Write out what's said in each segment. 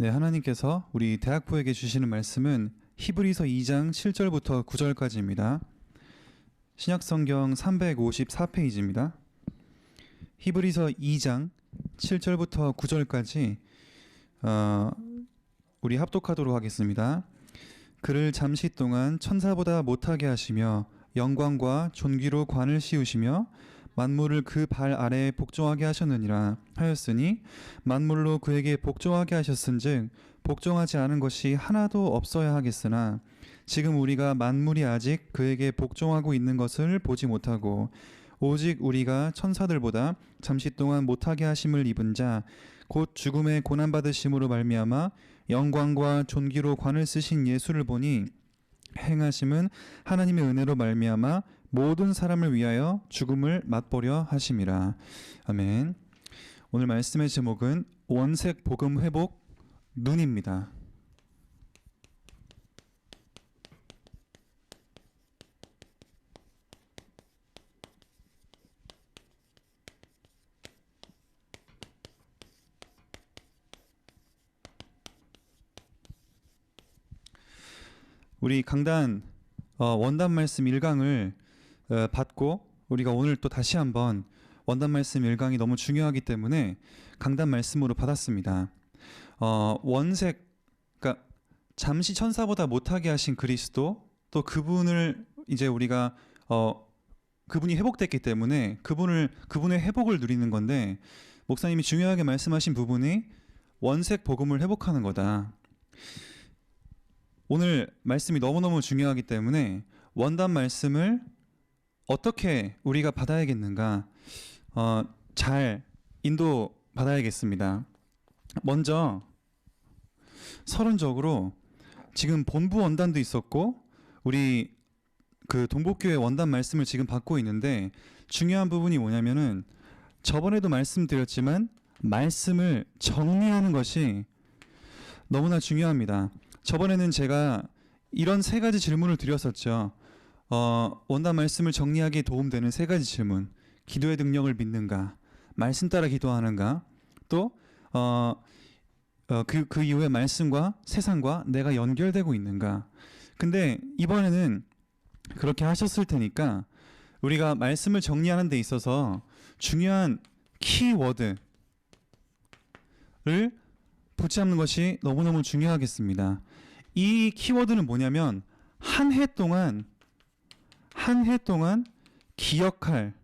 네, 하나님께서 우리 대학부에게 주시는 말씀은 히브리서 2장 7절부터 9절까지입니다. 신약성경 354페이지입니다. 히브리서 2장 7절부터 9절까지 우리 합독하도록 하겠습니다. 그를 잠시 동안 천사보다 못하게 하시며 영광과 존귀로 관을 씌우시며 만물을 그 발 아래에 복종하게 하셨느니라 하였으니 만물로 그에게 복종하게 하셨은즉 복종하지 않은 것이 하나도 없어야 하겠으나 지금 우리가 만물이 아직 그에게 복종하고 있는 것을 보지 못하고 오직 우리가 천사들보다 잠시 동안 못하게 하심을 입은 자 곧 죽음의 고난받으심으로 말미암아 영광과 존귀로 관을 쓰신 예수를 보니 행하심은 하나님의 은혜로 말미암아 모든 사람을 위하여 죽음을 맛보려 하심이라. 아멘. 오늘 말씀의 제목은 원색 복음 회복 눈입니다. 우리 강단 원단 말씀 1강을 받고 우리가 오늘 또 다시 한번 원단 말씀 1강이 너무 중요하기 때문에 강단 말씀으로 받았습니다. 원색, 그러니까 잠시 천사보다 못하게 하신 그리스도, 또 그분을 이제 우리가 그분이 회복됐기 때문에 그분의 회복을 누리는 건데, 목사님이 중요하게 말씀하신 부분이 원색 복음을 회복하는 거다. 오늘 말씀이 너무너무 중요하기 때문에 원단 말씀을 어떻게 우리가 받아야겠는가 잘 인도 받아야겠습니다. 먼저 서론적으로 지금 본부 원단도 있었고 우리 그 동복교회 원단 말씀을 지금 받고 있는데, 중요한 부분이 뭐냐면은 저번에도 말씀드렸지만 말씀을 정리하는 것이 너무나 중요합니다. 저번에는 제가 이런 세 가지 질문을 드렸었죠. 원단 말씀을 정리하기에 도움되는 세 가지 질문. 기도의 능력을 믿는가? 말씀 따라 기도하는가? 또 그 이후에 말씀과 세상과 내가 연결되고 있는가? 근데 이번에는 그렇게 하셨을 테니까 우리가 말씀을 정리하는 데 있어서 중요한 키워드를 붙잡는 것이 너무너무 중요하겠습니다. 이 키워드는 뭐냐면 한 해 동안 기억할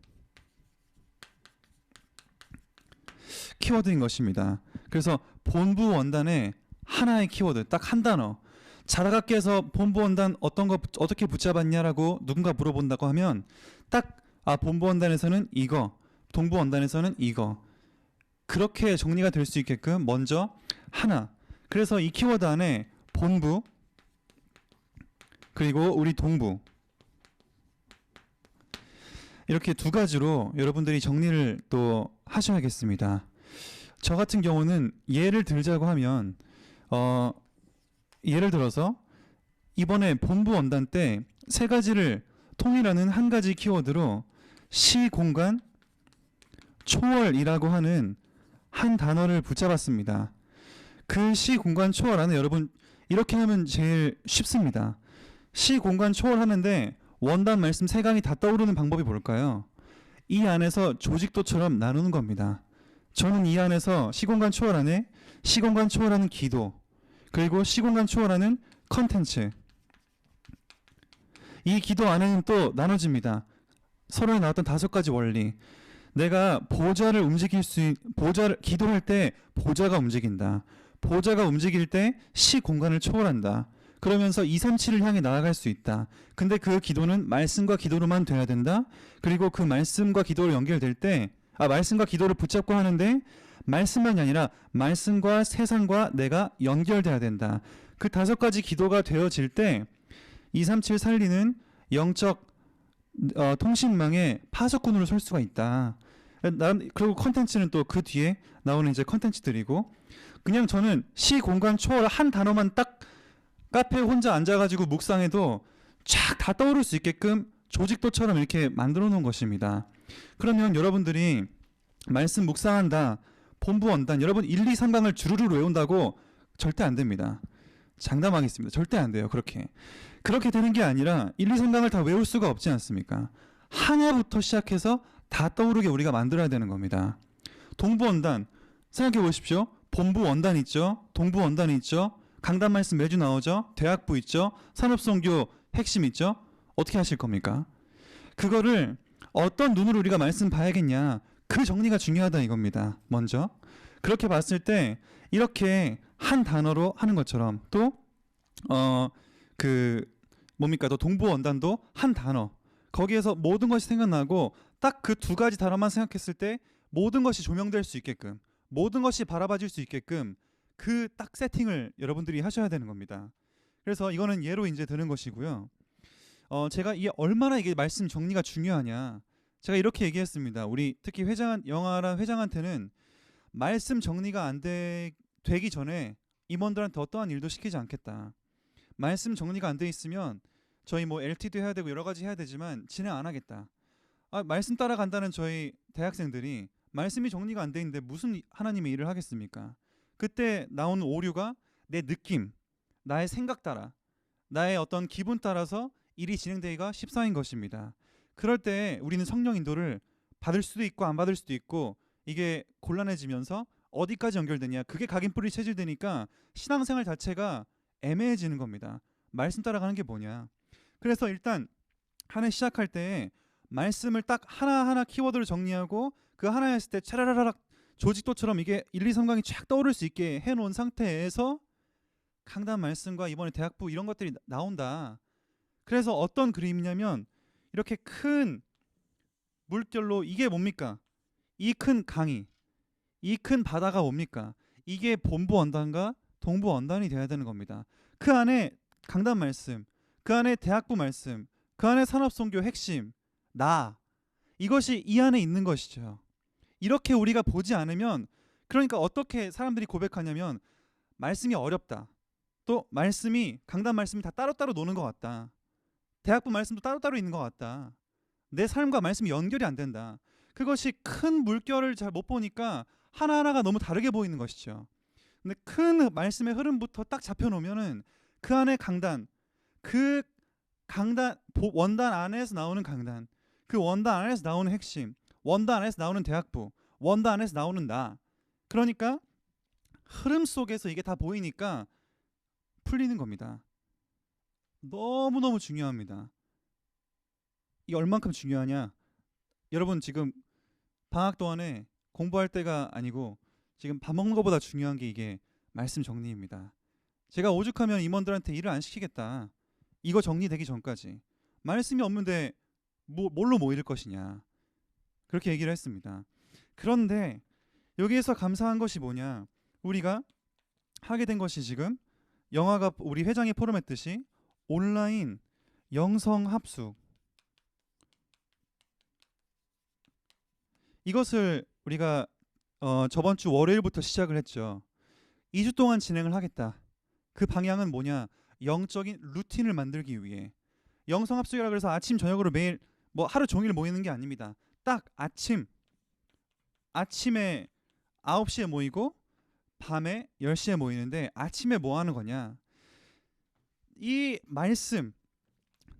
키워드인 것입니다. 그래서 본부 원단에 하나의 키워드, 딱 한 단어. 자다가께서 본부 원단 어떤 거 어떻게 붙잡았냐라고 누군가 물어본다고 하면 딱 본부 원단에서는 이거, 동부 원단에서는 이거. 그렇게 정리가 될 수 있게끔 먼저 하나. 그래서 이 키워드 안에 본부 그리고 우리 동부, 이렇게 두 가지로 여러분들이 정리를 또 하셔야겠습니다. 저 같은 경우는 예를 들자고 하면 예를 들어서 이번에 본부 원단 때 세 가지를 통일하는 한 가지 키워드로 시, 공간, 초월이라고 하는 한 단어를 붙잡았습니다. 그 시, 공간, 초월 안에 여러분 이렇게 하면 제일 쉽습니다. 시, 공간, 초월하는데 원단 말씀 세 강이 다 떠오르는 방법이 뭘까요? 이 안에서 조직도처럼 나누는 겁니다. 저는 이 안에서 시공간 초월 안에 시공간 초월하는 기도, 그리고 시공간 초월하는 컨텐츠, 이 기도 안에는 또 나눠집니다. 서론에 나왔던 5가지 원리. 내가 보좌를 기도할 때 보좌가 움직인다. 보좌가 움직일 때 시 공간을 초월한다. 그러면서 237을 향해 나아갈 수 있다. 근데 그 기도는 말씀과 기도로만 돼야 된다. 그리고 그 말씀과 기도로 연결될 때 말씀과 기도를 붙잡고 하는데 말씀만이 아니라 말씀과 세상과 내가 연결돼야 된다. 그 5가지 기도가 되어질 때 237 살리는 영적 통신망의 파석꾼으로 설 수가 있다. 그리고 컨텐츠는 또 그 뒤에 나오는 이제 컨텐츠들이고, 그냥 저는 시, 공간, 초월 한 단어만 딱 카페에 혼자 앉아가지고 묵상해도 쫙 다 떠오를 수 있게끔 조직도처럼 이렇게 만들어 놓은 것입니다. 그러면 여러분들이 말씀 묵상한다, 본부 원단, 여러분 1, 2, 3강을 주르르 외운다고 절대 안 됩니다. 장담하겠습니다. 절대 안 돼요. 그렇게 되는 게 아니라 1, 2, 3강을 다 외울 수가 없지 않습니까? 하나부터 시작해서 다 떠오르게 우리가 만들어야 되는 겁니다. 동부원단 생각해 보십시오. 본부 원단 있죠. 동부 원단이 있죠. 강단 말씀 매주 나오죠. 대학부 있죠. 산업선교 핵심 있죠. 어떻게 하실 겁니까? 그거를 어떤 눈으로 우리가 말씀 봐야겠냐. 그 정리가 중요하다 이겁니다. 먼저 그렇게 봤을 때 이렇게 한 단어로 하는 것처럼 또 뭡니까? 또 동부 원단도 한 단어. 거기에서 모든 것이 생각나고 딱 그 두 가지 단어만 생각했을 때 모든 것이 조명될 수 있게끔, 모든 것이 바라봐질 수 있게끔 그 딱 세팅을 여러분들이 하셔야 되는 겁니다. 그래서 이거는 예로 이제 드는 것이고요. 제가 이게 얼마나 이게 말씀 정리가 중요하냐. 제가 이렇게 얘기했습니다. 우리 특히 영아란 회장한테는 말씀 정리가 되기 전에 임원들한테 어떠한 일도 시키지 않겠다. 말씀 정리가 안 돼 있으면 저희 뭐 LT도 해야 되고 여러 가지 해야 되지만 진행 안 하겠다. 말씀 따라간다는 저희 대학생들이 말씀이 정리가 안 돼 있는데 무슨 하나님의 일을 하겠습니까? 그때 나오는 오류가 내 느낌, 나의 생각 따라, 나의 어떤 기분 따라서 일이 진행되기가 십상인 것입니다. 그럴 때 우리는 성령 인도를 받을 수도 있고 안 받을 수도 있고 이게 곤란해지면서 어디까지 연결되냐, 그게 각인뿌리 체질되니까 신앙생활 자체가 애매해지는 겁니다. 말씀 따라가는 게 뭐냐. 그래서 일단 한 해 시작할 때 말씀을 딱 하나하나 키워드를 정리하고 그 하나 했을 때 차라라락 조직도처럼 이게 1, 2, 3강이 쫙 떠오를 수 있게 해놓은 상태에서 강단 말씀과 이번에 대학부 이런 것들이 나온다. 그래서 어떤 그림이냐면 이렇게 큰 물결로 이게 뭡니까? 이 큰 강이, 이 큰 바다가 뭡니까? 이게 본부 원단과 동부 원단이 돼야 되는 겁니다. 그 안에 강단 말씀, 그 안에 대학부 말씀, 그 안에 산업선교 핵심, 나, 이것이 이 안에 있는 것이죠. 이렇게 우리가 보지 않으면, 그러니까 어떻게 사람들이 고백하냐면 말씀이 어렵다. 또 말씀이, 강단 말씀이 다 따로따로 노는 것 같다. 대학부 말씀도 따로따로 있는 것 같다. 내 삶과 말씀이 연결이 안 된다. 그것이 큰 물결을 잘 못 보니까 하나하나가 너무 다르게 보이는 것이죠. 근데 큰 말씀의 흐름부터 딱 잡혀놓으면은 그 안에 강단, 그 강단, 원단 안에서 나오는 강단, 그 원단 안에서 나오는 핵심, 원단 안에서 나오는 대학부, 원단 안에서 나오는 나. 그러니까 흐름 속에서 이게 다 보이니까 풀리는 겁니다. 너무너무 중요합니다. 이게 얼만큼 중요하냐. 여러분 지금 방학 동안에 공부할 때가 아니고 지금 밥 먹는 것보다 중요한 게 이게 말씀 정리입니다. 제가 오죽하면 임원들한테 일을 안 시키겠다. 이거 정리되기 전까지. 말씀이 없는데 뭘로 모일 것이냐. 그렇게 얘기를 했습니다. 그런데 여기에서 감사한 것이 뭐냐. 우리가 하게 된 것이 지금 영화가 우리 회장이 포럼했듯이 온라인 영성 합숙, 이것을 우리가 저번 주 월요일부터 시작을 했죠. 2주 동안 진행을 하겠다. 그 방향은 뭐냐? 영적인 루틴을 만들기 위해. 영성합숙이라 그래서 아침 저녁으로 매일 뭐 하루 종일 모이는 게 아닙니다. 딱 아침에 9시에 모이고 밤에 10시에 모이는데 아침에 뭐 하는 거냐? 이 말씀,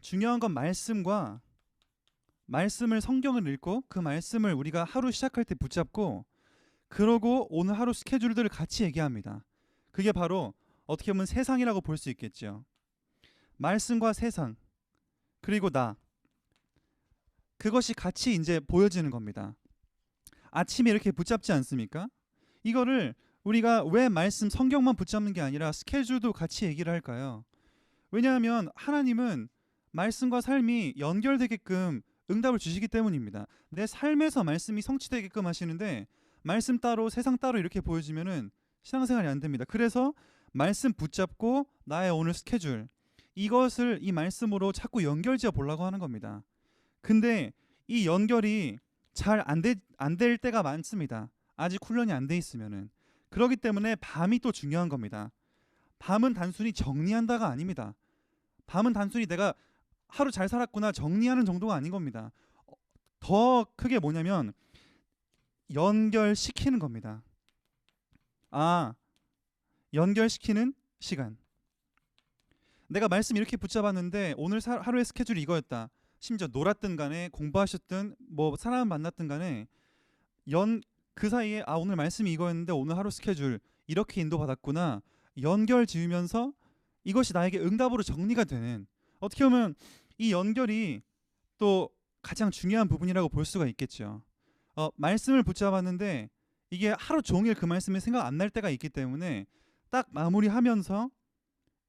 중요한 건 말씀과 말씀을 성경을 읽고 그 말씀을 우리가 하루 시작할 때 붙잡고 그러고 오늘 하루 스케줄들을 같이 얘기합니다. 그게 바로 어떻게 보면 세상이라고 볼 수 있겠죠. 말씀과 세상 그리고 나, 그것이 같이 이제 보여지는 겁니다. 아침에 이렇게 붙잡지 않습니까? 이거를 우리가 왜 말씀 성경만 붙잡는 게 아니라 스케줄도 같이 얘기를 할까요? 왜냐하면 하나님은 말씀과 삶이 연결되게끔 응답을 주시기 때문입니다. 내 삶에서 말씀이 성취되게끔 하시는데 말씀 따로 세상 따로 이렇게 보여지면은 신앙생활이 안 됩니다. 그래서 말씀 붙잡고 나의 오늘 스케줄, 이것을 이 말씀으로 자꾸 연결지어 보려고 하는 겁니다. 근데 이 연결이 잘 안 될 때가 많습니다. 아직 훈련이 안 돼 있으면은. 그렇기 때문에 밤이 또 중요한 겁니다. 밤은 단순히 정리한다가 아닙니다. 밤은 단순히 내가 하루 잘 살았구나 정리하는 정도가 아닌 겁니다. 더 크게 뭐냐면 연결시키는 겁니다. 연결시키는 시간. 내가 말씀 이렇게 붙잡았는데 오늘 하루의 스케줄이 이거였다. 심지어 놀았든 간에 공부하셨든 뭐 사람 만났든 간에 그 사이에 오늘 말씀이 이거였는데 오늘 하루 스케줄 이렇게 인도받았구나. 연결 지으면서 이것이 나에게 응답으로 정리가 되는, 어떻게 보면 이 연결이 또 가장 중요한 부분이라고 볼 수가 있겠죠. 말씀을 붙잡았는데 이게 하루 종일 그 말씀이 생각 안 날 때가 있기 때문에 딱 마무리하면서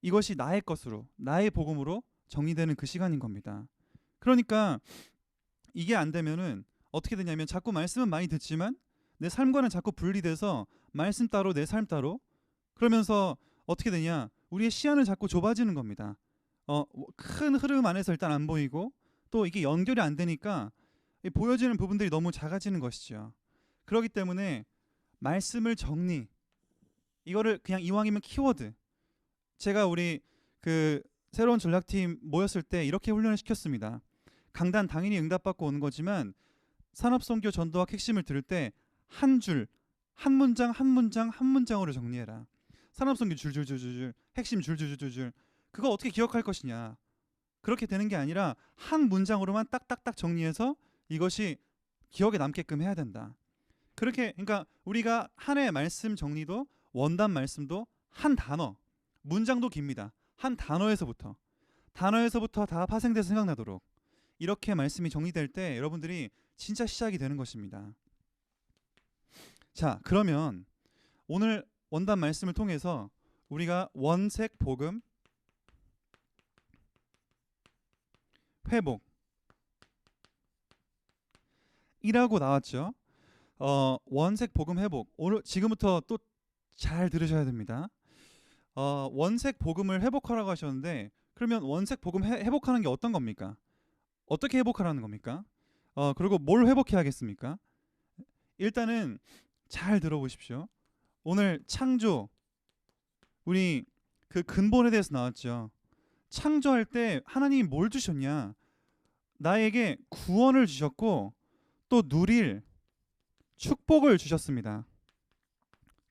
이것이 나의 것으로, 나의 복음으로 정리되는 그 시간인 겁니다. 그러니까 이게 안 되면은 어떻게 되냐면 자꾸 말씀은 많이 듣지만 내 삶과는 자꾸 분리돼서 말씀 따로 내 삶 따로, 그러면서 어떻게 되냐, 우리의 시야는 자꾸 좁아지는 겁니다. 큰 흐름 안에서 일단 안 보이고 또 이게 연결이 안 되니까 보여지는 부분들이 너무 작아지는 것이죠. 그렇기 때문에 말씀을 정리, 이거를 그냥 이왕이면 키워드, 제가 우리 그 새로운 전략팀 모였을 때 이렇게 훈련을 시켰습니다. 강단 당연히 응답받고 오는 거지만 산업선교 전도학 핵심을 들을 때 한 줄, 한 문장, 한 문장, 한 문장으로 정리해라. 산업선교 줄줄줄줄, 핵심 줄줄줄줄. 그거 어떻게 기억할 것이냐. 그렇게 되는 게 아니라 한 문장으로만 딱딱딱 정리해서 이것이 기억에 남게끔 해야 된다. 그렇게, 그러니까 우리가 한 해의 말씀 정리도, 원단 말씀도 한 단어, 문장도 깁니다. 한 단어에서부터 다 파생돼서 생각나도록 이렇게 말씀이 정리될 때 여러분들이 진짜 시작이 되는 것입니다. 자, 그러면 오늘 원단 말씀을 통해서 우리가 원색 복음 회복이라고 나왔죠. 원색 복음 회복, 오늘 지금부터 또 잘 들으셔야 됩니다. 원색 복음을 회복하라고 하셨는데, 그러면 원색 복음 회복하는 게 어떤 겁니까? 어떻게 회복하라는 겁니까? 그리고 뭘 회복해야겠습니까? 일단은 잘 들어보십시오. 오늘 창조, 우리 그 근본에 대해서 나왔죠. 창조할 때 하나님이 뭘 주셨냐? 나에게 구원을 주셨고 또 누릴 축복을 주셨습니다.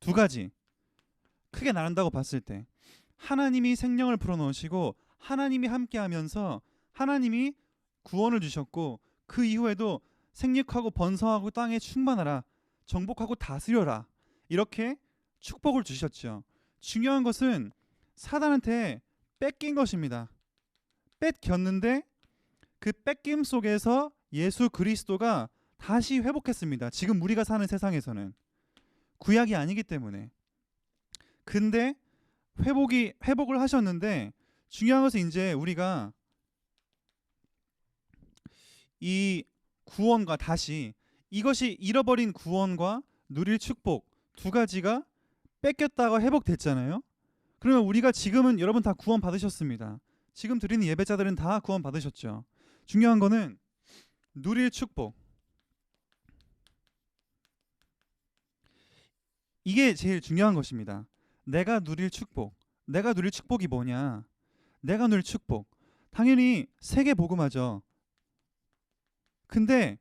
두 가지 크게 나눈다고 봤을 때 하나님이 생명을 불어넣으시고 하나님이 함께하면서 하나님이 구원을 주셨고 그 이후에도 생육하고 번성하고 땅에 충만하라, 정복하고 다스려라, 이렇게 축복을 주셨죠. 중요한 것은 사단한테 뺏긴 것입니다. 뺏겼는데 그 뺏김 속에서 예수 그리스도가 다시 회복했습니다. 지금 우리가 사는 세상에서는 구약이 아니기 때문에. 근데 회복을 하셨는데 중요한 것은 이제 우리가 이 구원과 다시, 이것이 잃어버린 구원과 누릴 축복 두 가지가 뺏겼다가 회복됐잖아요. 그러면 우리가 지금은, 여러분 다 구원 받으셨습니다. 지금 드리는 예배자들은 다 구원 받으셨죠. 중요한 거는 누릴 축복, 이게 제일 중요한 것입니다. 내가 누릴 축복이 뭐냐? 내가 누릴 축복, 당연히 세계 복음화죠. 근데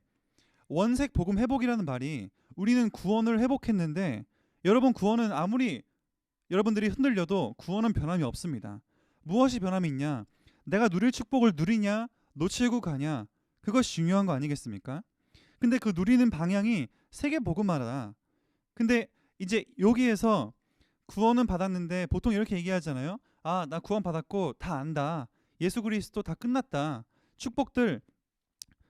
원색 복음 회복이라는 말이, 우리는 구원을 회복했는데 여러분, 구원은 아무리 여러분들이 흔들려도 구원은 변함이 없습니다. 무엇이 변함이 있냐? 내가 누릴 축복을 누리냐 놓치고 가냐, 그것이 중요한 거 아니겠습니까? 근데 그 누리는 방향이 세계 복음화다. 근데 이제 여기에서 구원은 받았는데 보통 이렇게 얘기하잖아요. 나 구원 받았고 다 안다, 예수 그리스도 다 끝났다, 축복들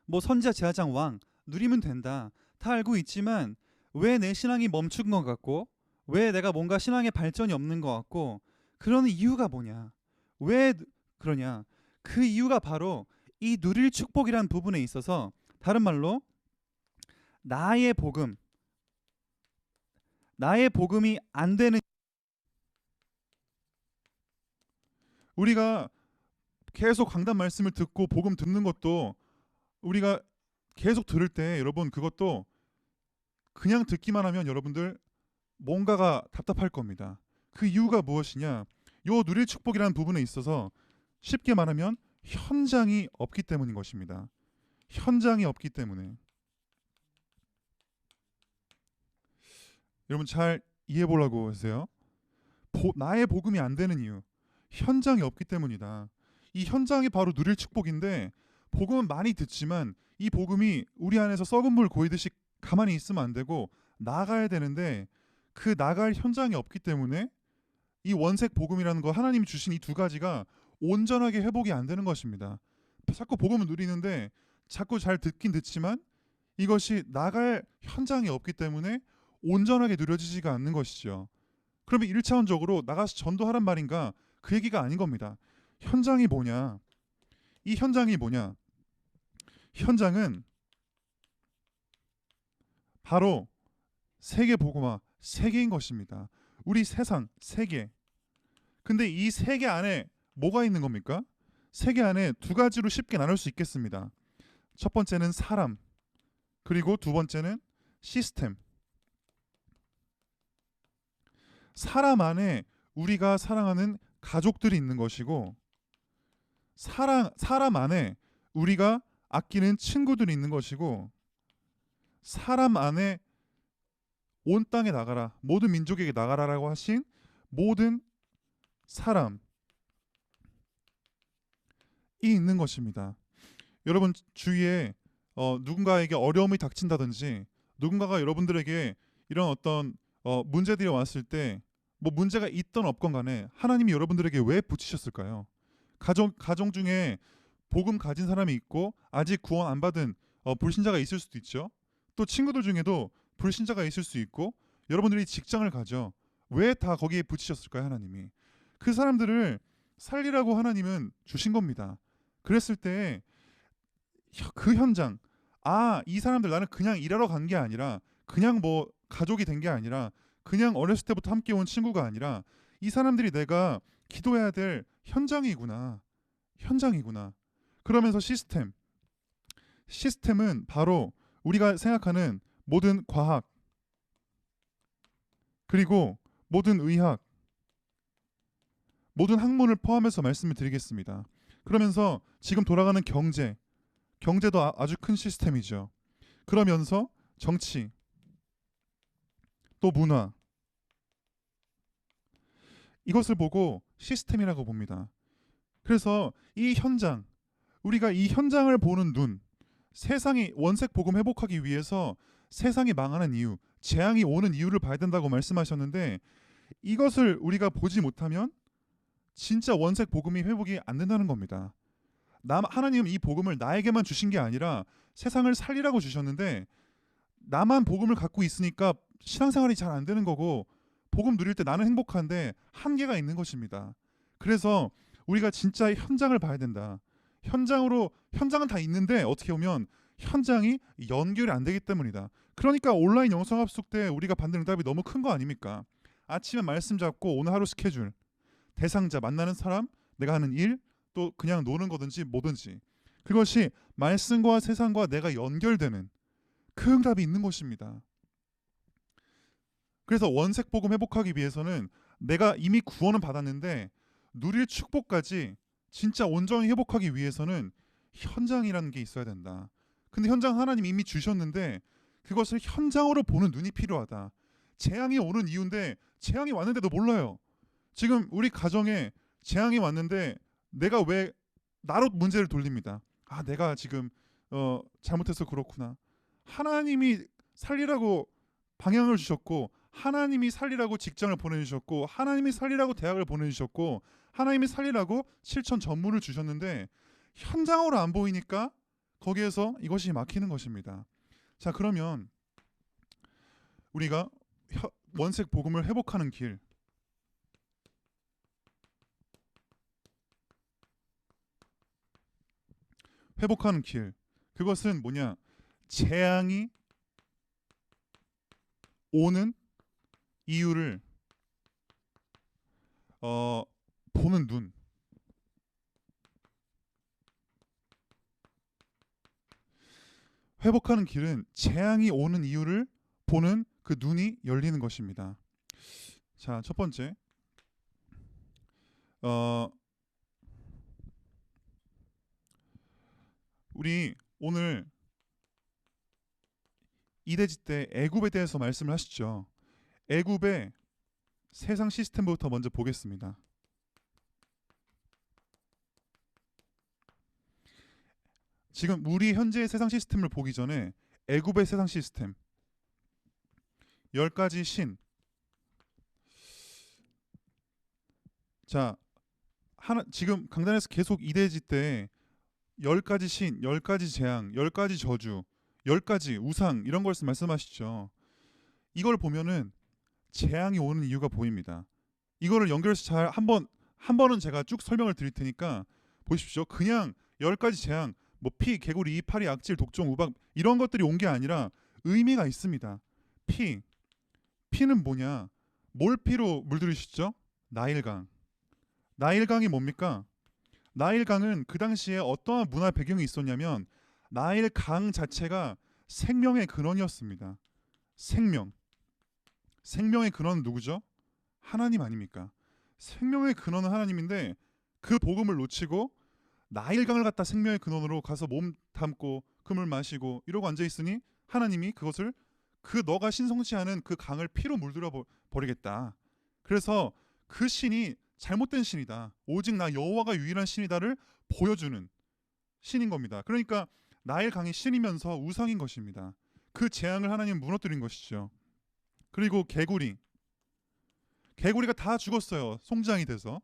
뭐 선지자 제사장 왕 누리면 된다, 다 알고 있지만 왜 내 신앙이 멈춘 것 같고 왜 내가 뭔가 신앙의 발전이 없는 것 같고, 그러는 이유가 뭐냐, 왜 그러냐? 그 이유가 바로 이 누릴 축복이라는 부분에 있어서, 다른 말로 나의 복음이 안 되는, 우리가 계속 강단 말씀을 듣고 복음 듣는 것도, 우리가 계속 들을 때 여러분 그것도 그냥 듣기만 하면 여러분들 뭔가가 답답할 겁니다. 그 이유가 무엇이냐? 요 누릴 축복이라는 부분에 있어서 쉽게 말하면 현장이 없기 때문인 것입니다. 현장이 없기 때문에. 여러분 잘 이해해 보려고 하세요. 나의 복음이 안 되는 이유, 현장이 없기 때문이다. 이 현장이 바로 누릴 축복인데, 복음은 많이 듣지만 이 복음이 우리 안에서 썩은 물 고이듯이 가만히 있으면 안 되고 나가야 되는데, 그 나갈 현장이 없기 때문에 이 원색 복음이라는 거, 하나님이 주신 이 두 가지가 온전하게 회복이 안 되는 것입니다. 자꾸 복음을 누리는데 자꾸 잘 듣긴 듣지만 이것이 나갈 현장이 없기 때문에 온전하게 누려지지가 않는 것이죠. 그러면 1차원적으로 나가서 전도하란 말인가? 그 얘기가 아닌 겁니다. 현장이 뭐냐? 이 현장이 뭐냐? 현장은 바로 세계 복음화, 세계인 것입니다. 우리 세상, 세계. 근데 이 세계 안에 뭐가 있는 겁니까? 세계 안에 두 가지로 쉽게 나눌 수 있겠습니다. 첫 번째는 사람, 그리고 두 번째는 시스템. 사람 안에 우리가 사랑하는 가족들이 있는 것이고, 사람 안에 우리가 아끼는 친구들이 있는 것이고, 사람 안에 온 땅에 나가라, 모든 민족에게 나가라라고 하신 모든 사람이 있는 것입니다. 여러분 주위에 누군가에게 어려움이 닥친다든지, 누군가가 여러분들에게 이런 어떤 문제들이 왔을 때, 뭐 문제가 있던 없건 간에 하나님이 여러분들에게 왜 붙이셨을까요? 가정 중에 복음 가진 사람이 있고 아직 구원 안 받은 불신자가 있을 수도 있죠. 또 친구들 중에도 불신자가 있을 수 있고, 여러분들이 직장을 가죠. 왜 다 거기에 붙이셨을까요? 하나님이 그 사람들을 살리라고 하나님은 주신 겁니다. 그랬을 때 그 현장, 이 사람들 나는 그냥 일하러 간 게 아니라, 그냥 뭐 가족이 된 게 아니라, 그냥 어렸을 때부터 함께 온 친구가 아니라, 이 사람들이 내가 기도해야 될 현장이구나. 현장이구나. 그러면서 시스템은 바로 우리가 생각하는 모든 과학, 그리고 모든 의학, 모든 학문을 포함해서 말씀을 드리겠습니다. 그러면서 지금 돌아가는 경제도 아주 큰 시스템이죠. 그러면서 정치, 또 문화, 이것을 보고 시스템이라고 봅니다. 그래서 이 현장, 우리가 이 현장을 보는 눈, 세상이 원색 복음 회복하기 위해서 세상이 망하는 이유, 재앙이 오는 이유를 봐야 된다고 말씀하셨는데, 이것을 우리가 보지 못하면 진짜 원색 복음이 회복이 안 된다는 겁니다. 하나님은 이 복음을 나에게만 주신 게 아니라 세상을 살리라고 주셨는데, 나만 복음을 갖고 있으니까 신앙생활이 잘 안 되는 거고, 복음 누릴 때 나는 행복한데 한계가 있는 것입니다. 그래서 우리가 진짜 현장을 봐야 된다. 현장은 다 있는데 어떻게 보면 현장이 연결이 안 되기 때문이다. 그러니까 온라인 영성합숙 때 우리가 받는 응답이 너무 큰 거 아닙니까? 아침에 말씀 잡고 오늘 하루 스케줄, 대상자, 만나는 사람, 내가 하는 일, 또 그냥 노는 거든지 뭐든지, 그것이 말씀과 세상과 내가 연결되는 그 응답이 있는 것입니다. 그래서 원색 복음 회복하기 위해서는 내가 이미 구원은 받았는데 누릴 축복까지 진짜 온전히 회복하기 위해서는 현장이라는 게 있어야 된다. 근데 현장 하나님 이미 주셨는데 그것을 현장으로 보는 눈이 필요하다. 재앙이 오는 이유인데 재앙이 왔는데도 몰라요. 지금 우리 가정에 재앙이 왔는데 내가 왜 나로 문제를 돌립니다. 내가 지금 잘못해서 그렇구나. 하나님이 살리라고 방향을 주셨고, 하나님이 살리라고 직장을 보내주셨고, 하나님이 살리라고 대학을 보내주셨고, 하나님이 살리라고 실천 전문을 주셨는데 현장으로 안 보이니까 거기에서 이것이 막히는 것입니다. 자, 그러면 우리가 원색 복음을 회복하는 길, 그것은 뭐냐? 재앙이 오는 이유를 보는 눈. 회복하는 길은 재앙이 오는 이유를 보는 그 눈이 열리는 것입니다. 자, 첫 번째, 우리 오늘 이대지 때 애굽에 대해서 말씀을 하시죠. 애굽에 세상 시스템부터 먼저 보겠습니다. 지금 우리 현재의 세상 시스템을 보기 전에 애굽의 세상 시스템 10가지 신. 자, 지금 강단에서 계속 이대지 때 10가지 신, 10가지 재앙, 10가지 저주, 10가지 우상 이런 걸 말씀하시죠. 이걸 보면은 재앙이 오는 이유가 보입니다. 이거를 연결해서 잘 한 번은 제가 쭉 설명을 드릴 테니까 보십시오. 그냥 10가지 재앙, 뭐 피, 개구리, 이파리, 악질, 독종, 우박 이런 것들이 온 게 아니라 의미가 있습니다. 피는 뭐냐? 뭘 피로 물들이시죠? 나일강. 나일강이 뭡니까? 나일강은 그 당시에 어떠한 문화 배경이 있었냐면 나일강 자체가 생명의 근원이었습니다. 생명의 근원은 누구죠? 하나님 아닙니까? 생명의 근원은 하나님인데 그 복음을 놓치고 나일강을 갖다 생명의 근원으로 가서 몸 담고 금을 마시고 이러고 앉아 있으니 하나님이 그것을 너가 신성치 않은 그 강을 피로 물들여 버리겠다. 그래서 그 신이 잘못된 신이다. 오직 나 여호와가 유일한 신이다를 보여주는 신인 겁니다. 그러니까 나일강이 신이면서 우상인 것입니다. 그 재앙을 하나님 무너뜨린 것이죠. 그리고 개구리가 다 죽었어요. 송장이 돼서.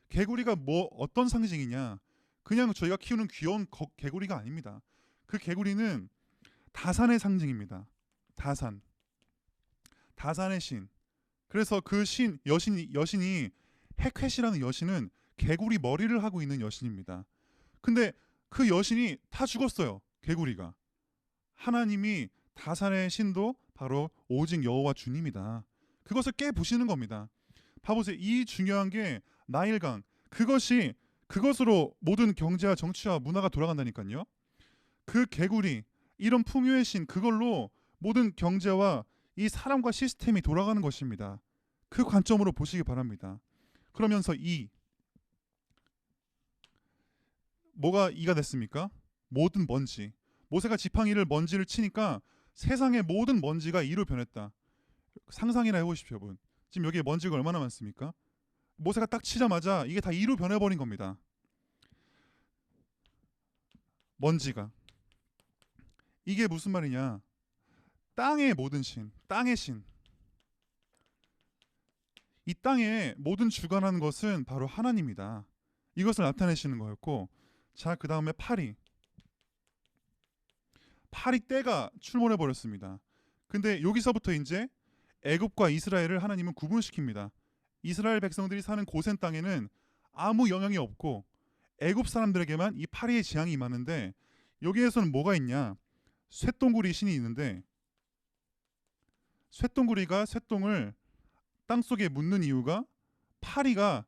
개구리가 뭐 어떤 상징이냐? 그냥 저희가 키우는 귀여운 개구리가 아닙니다. 그 개구리는 다산의 상징입니다. 다산의 신. 그래서 그 여신이 헤켓이라는 여신은 개구리 머리를 하고 있는 여신입니다. 근데 그 여신이 다 죽었어요. 개구리가. 하나님이 다산의 신도 바로 오직 여호와 주님이다. 그것을 깨부시는 겁니다. 봐보세요. 이 중요한 게 나일강. 그것으로 모든 경제와 정치와 문화가 돌아간다니까요. 그 개구리, 이런 풍요의 신, 그걸로 모든 경제와 이 사람과 시스템이 돌아가는 것입니다. 그 관점으로 보시기 바랍니다. 그러면서 뭐가 이가 됐습니까? 모든 먼지. 모세가 지팡이를 먼지를 치니까 세상의 모든 먼지가 이로 변했다. 상상이나 해보십시오, 여러분. 지금 여기에 먼지가 얼마나 많습니까? 모세가 딱 치자마자 이게 다 이로 변해버린 겁니다. 먼지가. 이게 무슨 말이냐? 땅의 모든 신, 땅의 신. 이 땅에 모든 주관하는 것은 바로 하나님이다. 이것을 나타내시는 거였고, 자, 그 다음에 파리 때가 출몰해 버렸습니다. 근데 여기서부터 이제 애굽과 이스라엘을 하나님은 구분시킵니다. 이스라엘 백성들이 사는 고센 땅에는 아무 영향이 없고 애굽 사람들에게만 이 파리의 재앙이 임하는데, 여기에서는 뭐가 있냐? 쇠똥구리 신이 있는데, 쇠똥구리가 쇠똥을 땅속에 묻는 이유가 파리가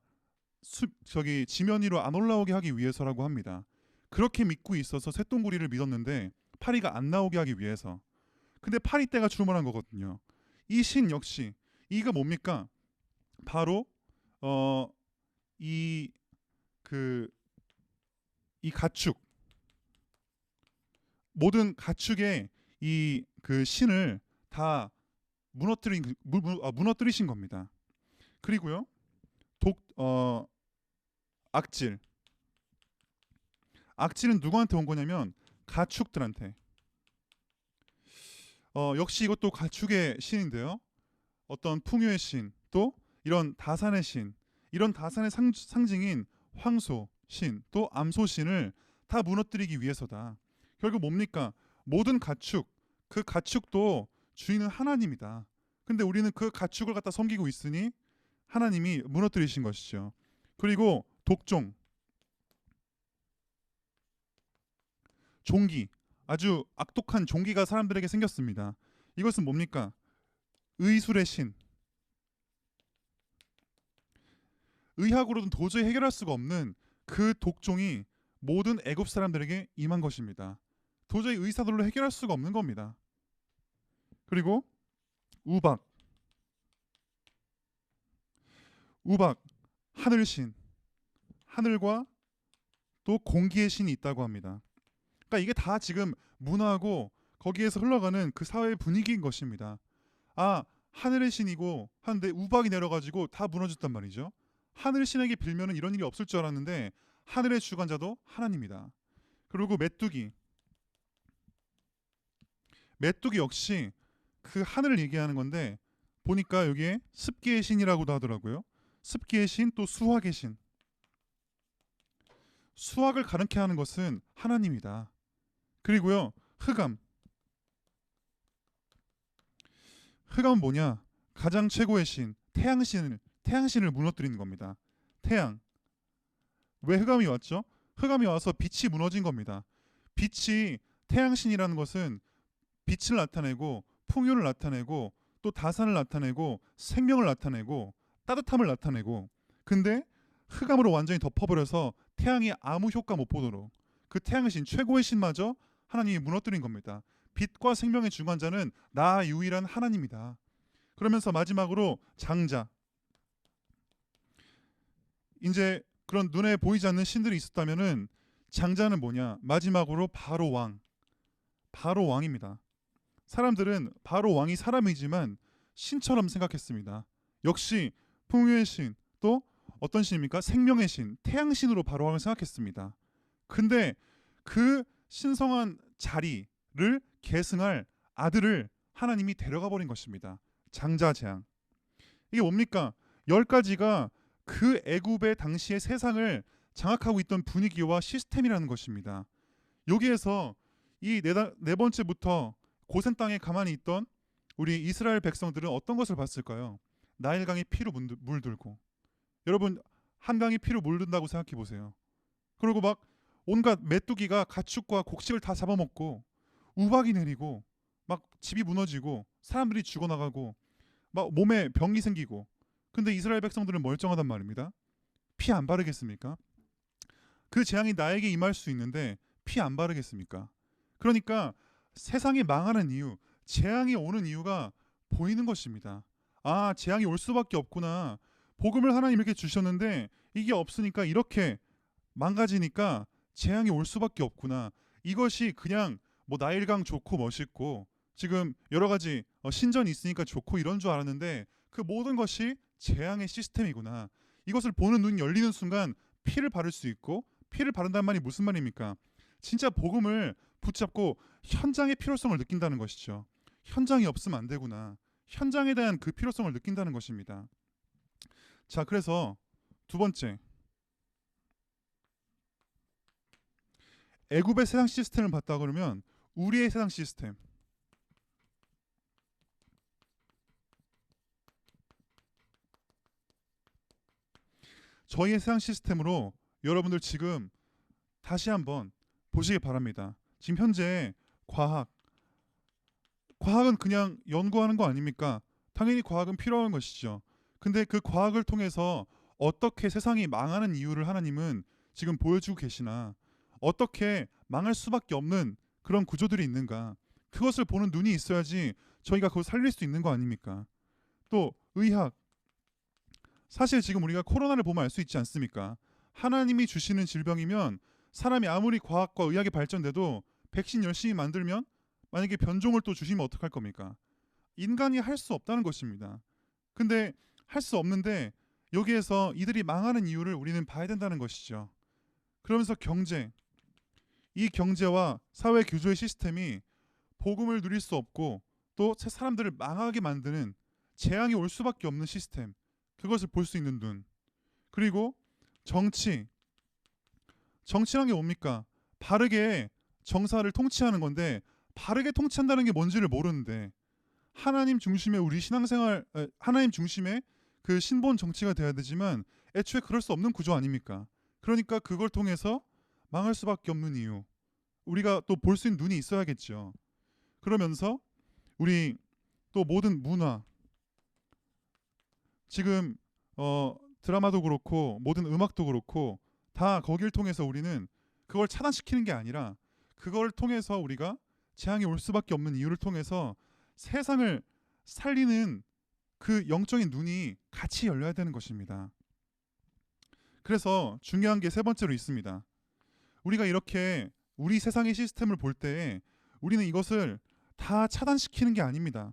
지면 위로 안 올라오게 하기 위해서라고 합니다. 그렇게 믿고 있어서 쇠똥구리를 믿었는데 파리가 안 나오게 하기 위해서. 근데 파리 때가 출몰한 거거든요. 이 신 역시 이가 뭡니까? 바로 이 가축, 모든 가축의 이 그 신을 다 무너뜨리신 겁니다. 그리고요, 악질은 누구한테 온 거냐면 가축들한테. 역시 이것도 가축의 신인데요. 어떤 풍요의 신, 또 이런 다산의 신, 이런 다산의 상징인 황소 신, 또 암소 신을 다 무너뜨리기 위해서다. 결국 뭡니까? 모든 가축, 그 가축도 주인은 하나님이다. 근데 우리는 그 가축을 갖다 섬기고 있으니 하나님이 무너뜨리신 것이죠. 그리고 종기, 아주 악독한 종기가 사람들에게 생겼습니다. 이것은 뭡니까? 의술의 신. 의학으로는 도저히 해결할 수가 없는 그 독종이 모든 애굽 사람들에게 임한 것입니다. 도저히 의사들로 해결할 수가 없는 겁니다. 그리고 우박, 하늘신, 하늘과 또 공기의 신이 있다고 합니다. 그러니까 이게 다 지금 문화고 거기에서 흘러가는 그 사회의 분위기인 것입니다. 하늘의 신이고 하는데 우박이 내려가지고 다 무너졌단 말이죠. 하늘 신에게 빌면은 이런 일이 없을 줄 알았는데 하늘의 주관자도 하나님이다. 그리고 메뚜기 역시 그 하늘을 얘기하는 건데 보니까 여기에 습기의 신이라고도 하더라고요. 습기의 신, 또 수확의 신. 수확을 가능케 하는 것은 하나님이다. 그리고요, 흑암은 뭐냐? 가장 최고의 신, 태양신을 무너뜨리는 겁니다. 태양. 왜 흑암이 왔죠? 흑암이 와서 빛이 무너진 겁니다. 빛이, 태양신이라는 것은 빛을 나타내고 풍요를 나타내고 또 다산을 나타내고 생명을 나타내고 따뜻함을 나타내고, 근데 흑암으로 완전히 덮어버려서 태양이 아무 효과 못 보도록 그 태양의 신, 최고의 신마저 하나님이 무너뜨린 겁니다. 빛과 생명의 주관자는 나 유일한 하나님이다. 그러면서 마지막으로 장자. 이제 그런 눈에 보이지 않는 신들이 있었다면은 장자는 뭐냐? 마지막으로 바로 왕입니다. 사람들은 바로 왕이 사람이지만 신처럼 생각했습니다. 역시 풍요의 신, 또 어떤 신입니까? 생명의 신, 태양신으로 바로 왕을 생각했습니다. 근데 그 신성한 자리를 계승할 아들을 하나님이 데려가 버린 것입니다. 장자재앙. 이게 뭡니까? 10가지가 그 애굽의 당시의 세상을 장악하고 있던 분위기와 시스템이라는 것입니다. 여기에서 이 네 번째부터 고센 땅에 가만히 있던 우리 이스라엘 백성들은 어떤 것을 봤을까요? 나일강이 피로 물들고, 여러분 한강이 피로 물든다고 생각해 보세요. 그리고 막 온갖 메뚜기가 가축과 곡식을 다 잡아먹고 우박이 내리고 막 집이 무너지고 사람들이 죽어나가고 막 몸에 병이 생기고, 근데 이스라엘 백성들은 멀쩡하단 말입니다. 피 안 바르겠습니까? 그 재앙이 나에게 임할 수 있는데 피 안 바르겠습니까? 그러니까 세상이 망하는 이유, 재앙이 오는 이유가 보이는 것입니다. 아, 재앙이 올 수밖에 없구나. 복음을 하나님 이렇게 주셨는데 이게 없으니까 이렇게 망가지니까 재앙이 올 수밖에 없구나. 이것이 그냥 뭐 나일강 좋고 멋있고 지금 여러 가지 신전이 있으니까 좋고 이런 줄 알았는데 그 모든 것이 재앙의 시스템이구나. 이것을 보는 눈이 열리는 순간 피를 바를 수 있고, 피를 바른다는 말이 무슨 말입니까? 진짜 복음을 붙잡고 현장의 필요성을 느낀다는 것이죠. 현장이 없으면 안 되구나. 현장에 대한 그 필요성을 느낀다는 것입니다. 자, 그래서 두 번째, 애굽의 세상 시스템을 봤다 그러면 우리의 세상 시스템, 저희의 세상 시스템으로 여러분들 지금 다시 한번 보시기 바랍니다. 지금 현재 과학은 그냥 연구하는 거 아닙니까? 당연히 과학은 필요한 것이죠. 근데 그 과학을 통해서 어떻게 세상이 망하는 이유를 하나님은 지금 보여주고 계시나, 어떻게 망할 수밖에 없는 그런 구조들이 있는가, 그것을 보는 눈이 있어야지 저희가 그걸 살릴 수 있는 거 아닙니까? 또 의학, 사실 지금 우리가 코로나를 보면 알 수 있지 않습니까? 하나님이 주시는 질병이면 사람이 아무리 과학과 의학이 발전돼도 백신 열심히 만들면 만약에 변종을 또 주시면 어떡할 겁니까? 인간이 할 수 없다는 것입니다. 근데 할 수 없는데 여기에서 이들이 망하는 이유를 우리는 봐야 된다는 것이죠. 그러면서 이 경제와 사회 규조의 시스템이 복음을 누릴 수 없고 또 사람들을 망하게 만드는, 재앙이 올 수밖에 없는 시스템, 그것을 볼 수 있는 눈. 그리고 정치란 게 뭡니까? 바르게 정사를 통치하는 건데 바르게 통치한다는 게 뭔지를 모르는데 하나님 중심의 우리 신앙생활, 하나님 중심의 그 신본 정치가 돼야 되지만 애초에 그럴 수 없는 구조 아닙니까? 그러니까 그걸 통해서 망할 수밖에 없는 이유, 우리가 또 볼 수 있는 눈이 있어야겠죠. 그러면서 우리 또 모든 문화, 지금 드라마도 그렇고 모든 음악도 그렇고 다 거길 통해서 우리는 그걸 차단시키는 게 아니라 그걸 통해서 우리가 재앙이 올 수밖에 없는 이유를 통해서 세상을 살리는 그 영적인 눈이 같이 열려야 되는 것입니다. 그래서 중요한 게 세 번째로 있습니다. 우리가 이렇게 우리 세상의 시스템을 볼 때 우리는 이것을 다 차단시키는 게 아닙니다.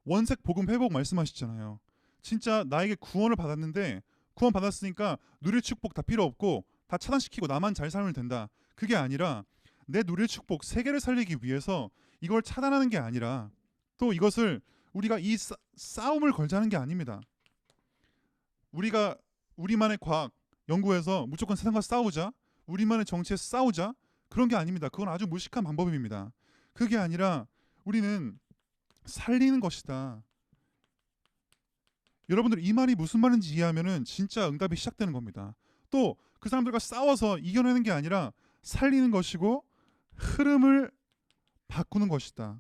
원색 복음 회복 말씀하시잖아요. 진짜 나에게 구원을 받았는데 구원 받았으니까 누릴 축복 다 필요 없고 다 차단시키고 나만 잘 살면 된다. 그게 아니라 내 누릴 축복 세 개를 살리기 위해서 이걸 차단하는 게 아니라 또 이것을 우리가 이 싸움을 걸자는 게 아닙니다. 우리가 우리만의 과학 연구에서 무조건 세상과 싸우자, 우리만의 정치에서 싸우자, 그런 게 아닙니다. 그건 아주 무식한 방법입니다. 그게 아니라 우리는 살리는 것이다. 여러분들 이 말이 무슨 말인지 이해하면은 진짜 응답이 시작되는 겁니다. 또 그 사람들과 싸워서 이겨내는 게 아니라 살리는 것이고 흐름을 바꾸는 것이다.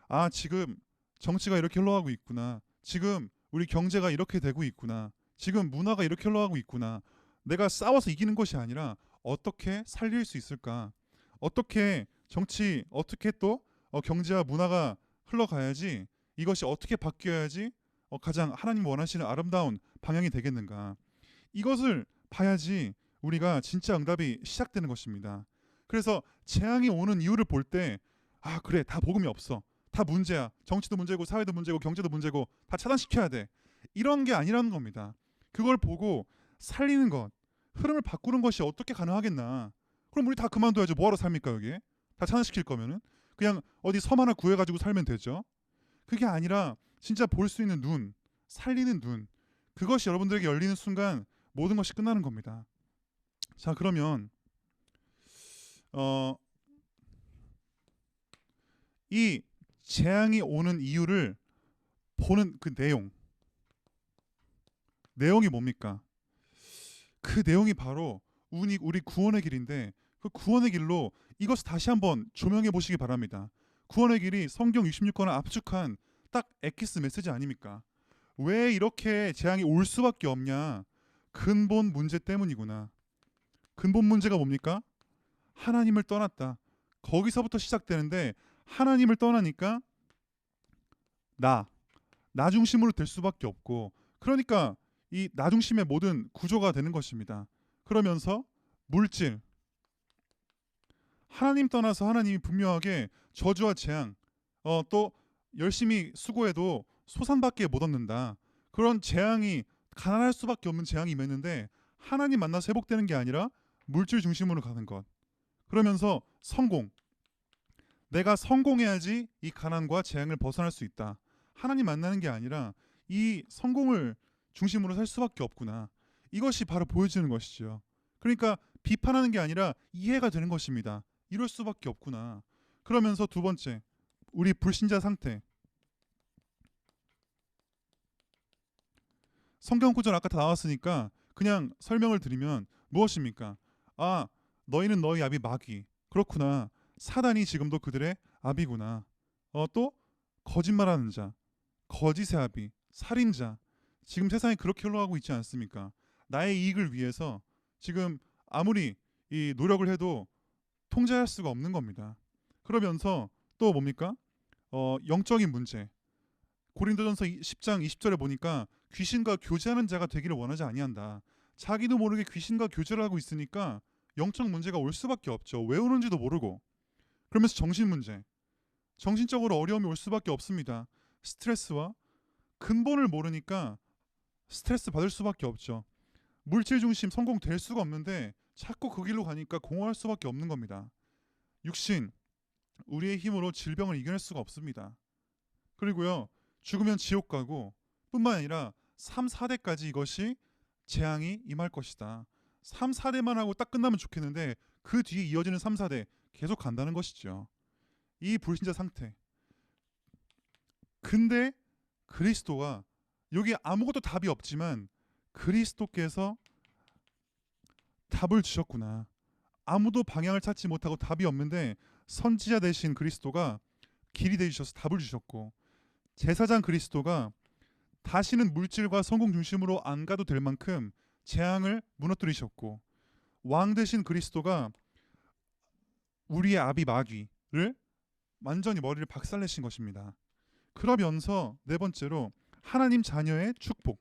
아, 지금 정치가 이렇게 흘러가고 있구나. 지금 우리 경제가 이렇게 되고 있구나. 지금 문화가 이렇게 흘러가고 있구나. 내가 싸워서 이기는 것이 아니라 어떻게 살릴 수 있을까? 어떻게 정치, 어떻게 또 경제와 문화가 흘러가야지, 이것이 어떻게 바뀌어야지 가장 하나님 원하시는 아름다운 방향이 되겠는가? 이것을 봐야지 우리가 진짜 응답이 시작되는 것입니다. 그래서 재앙이 오는 이유를 볼 때, 아, 그래, 다 복음이 없어, 다 문제야, 정치도 문제고 사회도 문제고 경제도 문제고 다 차단시켜야 돼, 이런 게 아니라는 겁니다. 그걸 보고 살리는 것, 흐름을 바꾸는 것이 어떻게 가능하겠나? 그럼 우리 다 그만둬야죠. 뭐하러 삽니까? 여기 다 차단시킬 거면은 그냥 어디 섬 하나 구해가지고 살면 되죠. 그게 아니라 진짜 볼 수 있는 눈, 살리는 눈, 그것이 여러분들에게 열리는 순간 모든 것이 끝나는 겁니다. 자, 그러면 이 재앙이 오는 이유를 보는 그 내용이 뭡니까? 그 내용이 바로 우리 구원의 길인데, 그 구원의 길로 이것을 다시 한번 조명해 보시기 바랍니다. 구원의 길이 성경 66권을 압축한 딱 엑기스 메시지 아닙니까? 왜 이렇게 재앙이 올 수밖에 없냐? 근본 문제 때문이구나. 근본 문제가 뭡니까? 하나님을 떠났다. 거기서부터 시작되는데, 하나님을 떠나니까 나 중심으로 될 수밖에 없고, 그러니까 이 나 중심의 모든 구조가 되는 것입니다. 그러면서 물질, 하나님 떠나서 하나님이 분명하게 저주와 재앙, 또 열심히 수고해도 소산밖에 못 얻는다. 그런 재앙이, 가난할 수밖에 없는 재앙이 임했는데 하나님 만나서 회복되는 게 아니라 물질 중심으로 가는 것. 그러면서 성공, 내가 성공해야지 이 가난과 재앙을 벗어날 수 있다. 하나님 만나는 게 아니라 이 성공을 중심으로 살 수밖에 없구나. 이것이 바로 보여지는 것이죠. 그러니까 비판하는 게 아니라 이해가 되는 것입니다. 이럴 수밖에 없구나. 그러면서 두 번째, 우리 불신자 상태. 성경 구절 아까 다 나왔으니까 그냥 설명을 드리면 무엇입니까? 아, 너희는 너희 아비 마귀. 그렇구나. 사단이 지금도 그들의 아비구나. 또 거짓말하는 자, 거짓의 아비, 살인자. 지금 세상이 그렇게 흘러가고 있지 않습니까? 나의 이익을 위해서 지금 아무리 이 노력을 해도 통제할 수가 없는 겁니다. 그러면서 또 뭡니까? 영적인 문제. 고린도전서 10장 20절에 보니까 귀신과 교제하는 자가 되기를 원하지 아니한다. 자기도 모르게 귀신과 교제를 하고 있으니까 영적 문제가 올 수밖에 없죠. 왜 오는지도 모르고. 그러면서 정신 문제. 정신적으로 어려움이 올 수밖에 없습니다. 스트레스와 근본을 모르니까 스트레스 받을 수밖에 없죠. 물질 중심 성공 될 수가 없는데 자꾸 그 길로 가니까 공허할 수밖에 없는 겁니다. 육신, 우리의 힘으로 질병을 이겨낼 수가 없습니다. 그리고요, 죽으면 지옥 가고 뿐만 아니라 3, 4대까지 이것이 재앙이 임할 것이다. 3, 4대만 하고 딱 끝나면 좋겠는데 그 뒤에 이어지는 3, 4대 계속 간다는 것이죠. 이 불신자 상태. 근데 그리스도가, 여기 아무것도 답이 없지만 그리스도께서 답을 주셨구나. 아무도 방향을 찾지 못하고 답이 없는데 선지자 되신 그리스도가 길이 되주셔서 답을 주셨고, 제사장 그리스도가 다시는 물질과 성공 중심으로 안 가도 될 만큼 재앙을 무너뜨리셨고, 왕 되신 그리스도가 우리의 아비 마귀를 완전히 머리를 박살내신 것입니다. 그러면서 네 번째로 하나님 자녀의 축복.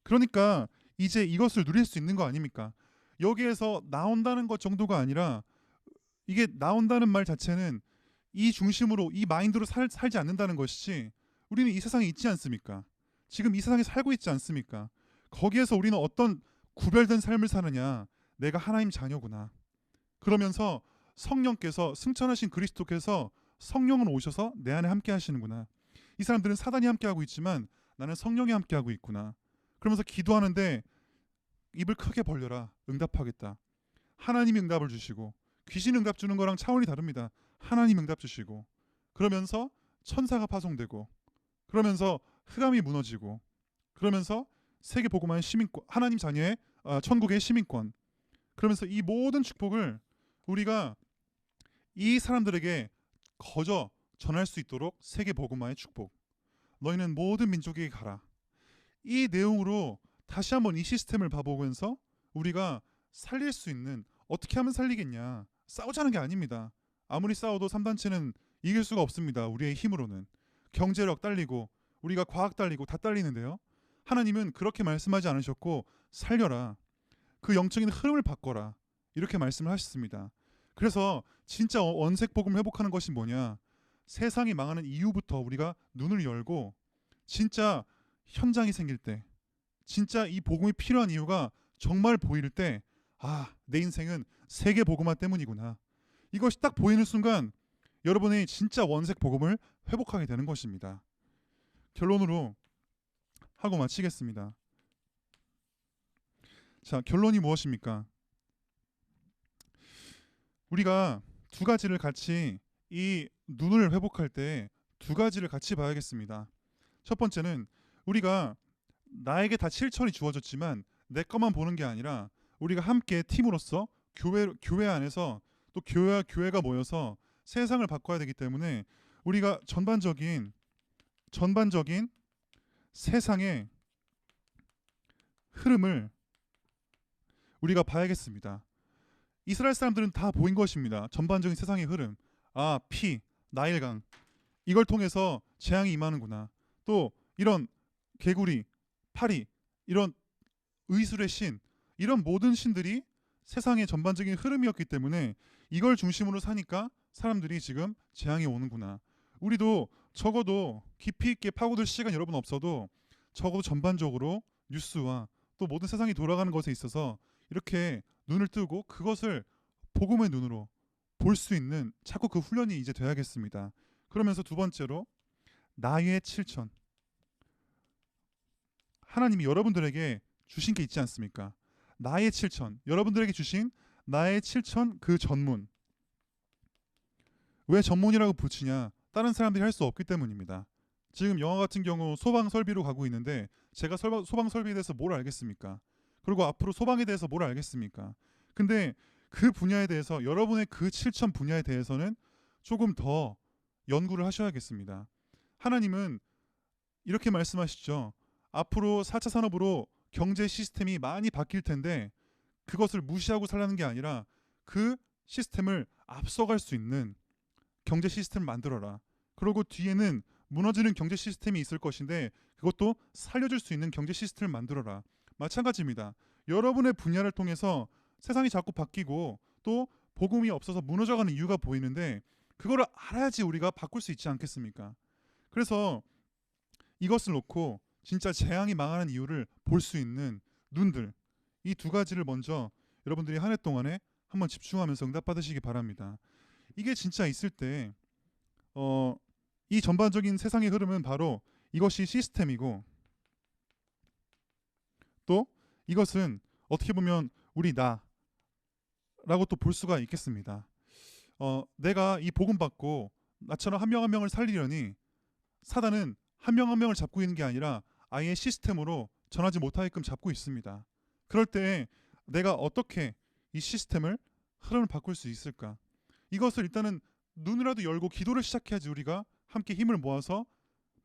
그러니까 이제 이것을 누릴 수 있는 거 아닙니까? 여기에서 나온다는 것 정도가 아니라, 이게 나온다는 말 자체는 이 중심으로 이 마인드로 살지 않는다는 것이지 우리는 이 세상에 있지 않습니까? 지금 이 세상에 살고 있지 않습니까? 거기에서 우리는 어떤 구별된 삶을 사느냐? 내가 하나님 자녀구나. 그러면서 성령께서 승천하신 그리스도께서 성령은 오셔서 내 안에 함께 하시는구나. 이 사람들은 사단이 함께 하고 있지만 나는 성령이 함께 하고 있구나. 그러면서 기도하는데 입을 크게 벌려라. 응답하겠다. 하나님이 응답을 주시고 귀신 응답 주는 거랑 차원이 다릅니다. 하나님 응답 주시고 그러면서 천사가 파송되고 그러면서 흑암이 무너지고 그러면서 세계 복음화의 시민권, 하나님 자녀의 천국의 시민권. 그러면서 이 모든 축복을 우리가 이 사람들에게 거저 전할 수 있도록 세계 복음화의 축복. 너희는 모든 민족에게 가라. 이 내용으로 다시 한번 이 시스템을 봐보면서 우리가 살릴 수 있는, 어떻게 하면 살리겠냐. 싸우자는 게 아닙니다. 아무리 싸워도 3단체는 이길 수가 없습니다. 우리의 힘으로는. 경제력 딸리고 우리가 과학 딸리고 다 딸리는데요. 하나님은 그렇게 말씀하지 않으셨고 살려라. 그 영적인 흐름을 바꿔라. 이렇게 말씀을 하셨습니다. 그래서 진짜 원색 복음을 회복하는 것이 뭐냐. 세상이 망하는 이유부터 우리가 눈을 열고 진짜 현장이 생길 때, 진짜 이 복음이 필요한 이유가 정말 보일 때, 내 인생은 세계 복음화 때문이구나. 이것이 딱 보이는 순간 여러분이 진짜 원색 복음을 회복하게 되는 것입니다. 결론으로 하고 마치겠습니다. 자, 결론이 무엇입니까? 우리가 두 가지를 같이, 이 눈을 회복할 때 두 가지를 같이 봐야겠습니다. 첫 번째는 우리가 나에게 다 7천이 주어졌지만 내 것만 보는 게 아니라 우리가 함께 팀으로서 교회 안에서 또 교회가 모여서 세상을 바꿔야 되기 때문에 우리가 전반적인 세상의 흐름을 우리가 봐야겠습니다. 이스라엘 사람들은 다 보인 것입니다. 전반적인 세상의 흐름. 피, 나일강. 이걸 통해서 재앙이 임하는구나. 또 이런 개구리, 파리, 이런 의술의 신, 이런 모든 신들이 세상의 전반적인 흐름이었기 때문에 이걸 중심으로 사니까 사람들이 지금 재앙이 오는구나. 우리도 적어도 깊이 있게 파고들 시간 여러분 없어도 적어도 전반적으로 뉴스와 또 모든 세상이 돌아가는 것에 있어서 이렇게 눈을 뜨고 그것을 복음의 눈으로 볼 수 있는 자꾸 그 훈련이 이제 돼야겠습니다. 그러면서 두 번째로 나의 7천. 하나님이 여러분들에게 주신 게 있지 않습니까? 나의 7천. 여러분들에게 주신 나의 7천 그 전문. 왜 전문이라고 붙이냐? 다른 사람들이 할 수 없기 때문입니다. 지금 영화 같은 경우 소방 설비로 가고 있는데 제가 소방 설비에 대해서 뭘 알겠습니까? 그리고 앞으로 소방에 대해서 뭘 알겠습니까? 근데 그 분야에 대해서 여러분의 그 7천 분야에 대해서는 조금 더 연구를 하셔야겠습니다. 하나님은 이렇게 말씀하시죠. 앞으로 4차 산업으로 경제 시스템이 많이 바뀔 텐데 그것을 무시하고 살라는 게 아니라 그 시스템을 앞서갈 수 있는 경제 시스템을 만들어라. 그리고 뒤에는 무너지는 경제 시스템이 있을 것인데 그것도 살려줄 수 있는 경제 시스템을 만들어라. 마찬가지입니다. 여러분의 분야를 통해서 세상이 자꾸 바뀌고 또 복음이 없어서 무너져가는 이유가 보이는데 그거를 알아야지 우리가 바꿀 수 있지 않겠습니까? 그래서 이것을 놓고 진짜 재앙이 망하는 이유를 볼 수 있는 눈들, 이 두 가지를 먼저 여러분들이 한 해 동안에 한번 집중하면서 응답받으시기 바랍니다. 이게 진짜 있을 때 이 전반적인 세상의 흐름은 바로 이것이 시스템이고 또 이것은 어떻게 보면 우리 나라고 또 볼 수가 있겠습니다. 내가 이 복음 받고 나처럼 한 명 한 명을 살리려니 사단은 한 명 한 명을 잡고 있는 게 아니라 아예 시스템으로 전하지 못하게끔 잡고 있습니다. 그럴 때 내가 어떻게 이 시스템을 흐름을 바꿀 수 있을까? 이것을 일단은 눈이라도 열고 기도를 시작해야지 우리가 함께 힘을 모아서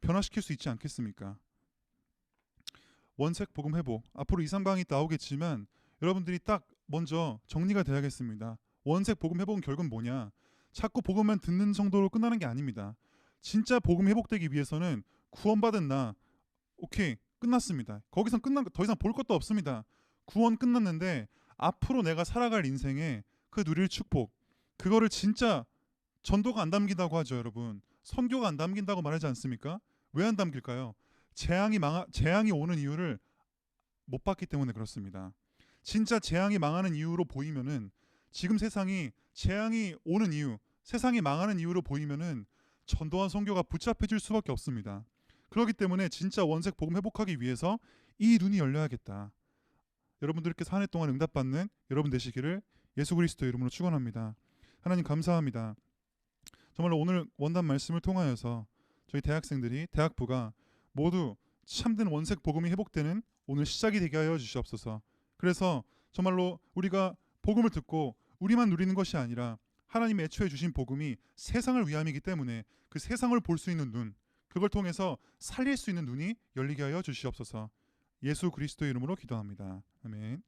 변화시킬 수 있지 않겠습니까? 원색 복음 회복. 앞으로 2, 3강이 나오겠지만 여러분들이 딱 먼저 정리가 돼야겠습니다. 원색 복음 회복은 결국은 뭐냐? 자꾸 복음만 듣는 정도로 끝나는 게 아닙니다. 진짜 복음 회복되기 위해서는 구원받은 나, 오케이, 끝났습니다. 거기서 더 이상 볼 것도 없습니다. 구원 끝났는데 앞으로 내가 살아갈 인생에 그 누릴 축복, 그거를 진짜 전도가 안 담긴다고 하죠, 여러분. 선교가 안 담긴다고 말하지 않습니까? 왜 안 담길까요? 재앙이 오는 이유를 못 봤기 때문에 그렇습니다. 진짜 재앙이 망하는 이유로 보이면은, 지금 세상이 재앙이 오는 이유, 세상이 망하는 이유로 보이면은 전도와 선교가 붙잡혀질 수밖에 없습니다. 그렇기 때문에 진짜 원색 복음 회복하기 위해서 이 눈이 열려야겠다. 여러분들께서 한 해 동안 응답받는 여러분 되시기를 예수 그리스도의 이름으로 축원합니다. 하나님 감사합니다. 정말로 오늘 원단 말씀을 통하여서 저희 대학생들이, 대학부가 모두 참된 원색 복음이 회복되는 오늘 시작이 되게 하여 주시옵소서. 그래서 정말로 우리가 복음을 듣고 우리만 누리는 것이 아니라 하나님의 애초에 주신 복음이 세상을 위함이기 때문에 그 세상을 볼 수 있는 눈, 그걸 통해서 살릴 수 있는 눈이 열리게 하여 주시옵소서. 예수 그리스도의 이름으로 기도합니다. 아멘.